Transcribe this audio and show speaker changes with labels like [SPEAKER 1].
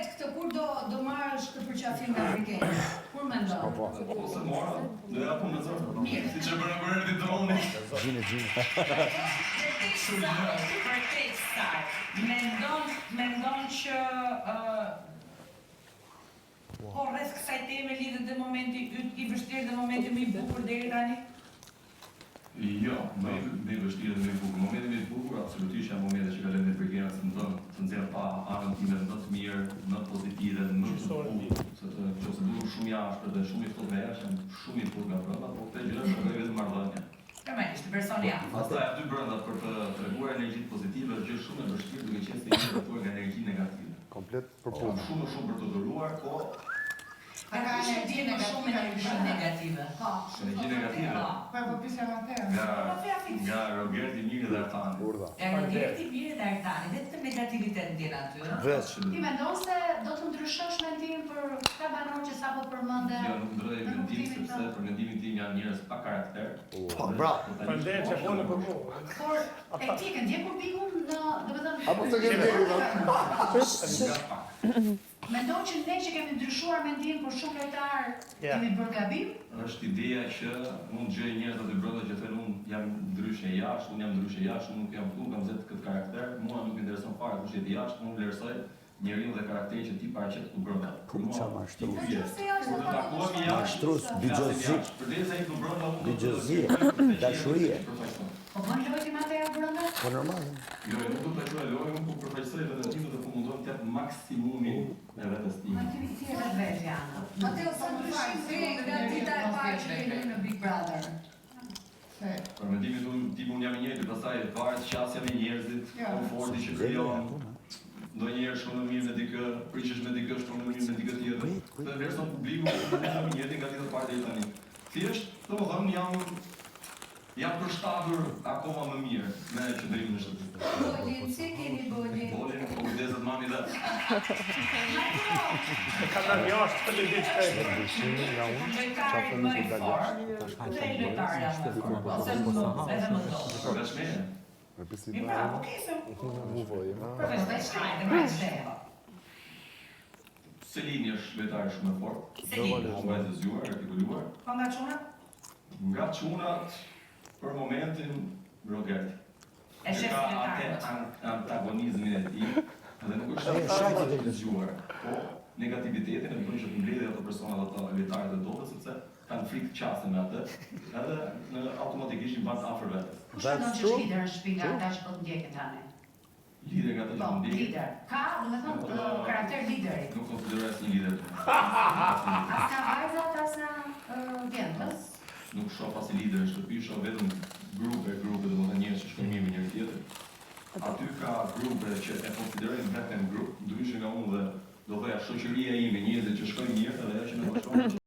[SPEAKER 1] konkret këtë kur do marrësh këtë përqafim nga Afrikeni? Kur mendon?
[SPEAKER 2] Ose mora, do ja punë zor.
[SPEAKER 1] Mirë.
[SPEAKER 2] Siç e bëra për erdhi droni.
[SPEAKER 1] Vërtet star. Mendon që po rreth kësaj teme lidhet dhe momenti i vështirë dhe momenti më i bukur deri tani?
[SPEAKER 2] Jo, më i vështirë dhe më i bukur. Momenti më i bukur absolutisht janë momente që kalojnë me Afrikenin të nxjerr pa anën time më të mirë, më pozitive, më të bukur. Se të nëse duhet shumë jashtë dhe shumë i ftohtë vesh, janë shumë i bukur nga brenda, por këtë gjë është vetëm marrëdhënie.
[SPEAKER 1] Normalisht, personi jam.
[SPEAKER 2] Pastaj aty brenda për të treguar energji pozitive është gjë shumë e vështirë duke qenë se i treguar nga energji negative.
[SPEAKER 3] Komplet përpunë.
[SPEAKER 2] Shumë për të dëruar, po
[SPEAKER 1] Ka energji negative. Po.
[SPEAKER 2] energji negative.
[SPEAKER 1] Po pisja më të.
[SPEAKER 2] Nga Roberti Mirë dhe Artani.
[SPEAKER 3] Urdha.
[SPEAKER 1] Roberti Mirë dhe Artani, vetëm negativitet ndjen aty, ëh.
[SPEAKER 3] Veç.
[SPEAKER 4] Ti mendon se do të ndryshosh mendimin për këta banor që sapo përmende?
[SPEAKER 2] Jo, nuk ndroj mendim sepse për mendimin tim janë njerëz pa karakter.
[SPEAKER 3] Po, bravo.
[SPEAKER 5] Faleminderit që vone për mua.
[SPEAKER 4] Por e ti ke ndjekur pikun në, domethënë,
[SPEAKER 3] Apo se ke ndjekur?
[SPEAKER 4] mendon që ne që kemi ndryshuar mendimin për shumë lojtar kemi bërë gabim?
[SPEAKER 2] Është ideja që mund gjej njerëz aty brenda që thënë unë jam ndryshe jashtë, unë jam ndryshe jashtë, unë nuk jam këtu, kam zet këtë karakter, mua nuk më intereson fare kush jeti jashtë, unë vlerësoj njeriu dhe karakterin që ti paraqet këtu brenda.
[SPEAKER 3] Kuça mashtrues.
[SPEAKER 2] Kur të takohemi jashtë,
[SPEAKER 3] Mashtrues, bigjozi.
[SPEAKER 2] Përdesë ai këtu brenda,
[SPEAKER 3] Bigjozi, dashurie.
[SPEAKER 4] Po bën lojë më të brenda?
[SPEAKER 3] Po normal.
[SPEAKER 2] Jo, nuk do të quaj lojë, unë po përfaqësoj vetëm tim dhe po mundon të jap maksimumin e vetes time.
[SPEAKER 4] Ti je vetë janë.
[SPEAKER 1] Mateo, sa ndryshim ke nga dita e parë që keni në Big Brother?
[SPEAKER 2] Për mendimin tim unë jam i njëjtë, pastaj varet qasja me njerëzit, komforti që krijon. Ndonjëherë shkon më mirë me dikë, prishesh me dikë, shkon më mirë me dikë tjetër. Dhe verson publiku, unë më njëjtë nga ditët parë deri tani. Thjesht, domethënë jam përshtatur akoma më mirë me qëndrimin e shtëpisë.
[SPEAKER 1] Bolin, si keni bolin?
[SPEAKER 2] Bolin, po kujdeset mami dhe.
[SPEAKER 5] Ka dalë jashtë për të ditë shpejt.
[SPEAKER 1] Lojtarët më i fortë. Dhe lojtarët më i fortë. Ose edhe më ndonë.
[SPEAKER 2] Përveçme,
[SPEAKER 1] Mi pra, po kesëm. Përveçme, shkajtë, më shdeho.
[SPEAKER 2] Selini është lojtar shumë e fortë.
[SPEAKER 1] Selini.
[SPEAKER 2] Shumë e të zgjuar, artikuluar.
[SPEAKER 1] Po nga çunat?
[SPEAKER 2] Nga çunat, për momentin, Rogerti.
[SPEAKER 1] E shef lojtarët.
[SPEAKER 2] Antagonizmin e tij, dhe nuk është shumë të zgjuar, po negativitetin e bën që të mbledhë ato persona dhe ato lojtarët e dobët sepse kanë frikë të qasen me atë, edhe automatikisht i bën afër vetes.
[SPEAKER 4] Kush mendon që është lider në shtëpi nga ata që po të ndjekin tani?
[SPEAKER 2] Lider nga ata që
[SPEAKER 4] Po,
[SPEAKER 2] ndjekin.
[SPEAKER 4] lider. Ka, domethënë, karakter lideri.
[SPEAKER 2] Nuk konsideroj as një lider.
[SPEAKER 4] As ka vajzat, as na djemtës.
[SPEAKER 2] Nuk shoh pas lider në shtëpi, shoh vetëm grupe, domethënë njerëz që shkojnë mirë me njëri tjetrin. Aty ka grupe që e konsiderojnë vetëm grup, ndryshe nga unë dhe do thoya shoqëria ime, njerëzit që shkojnë mirë edhe ajo që më bashkon.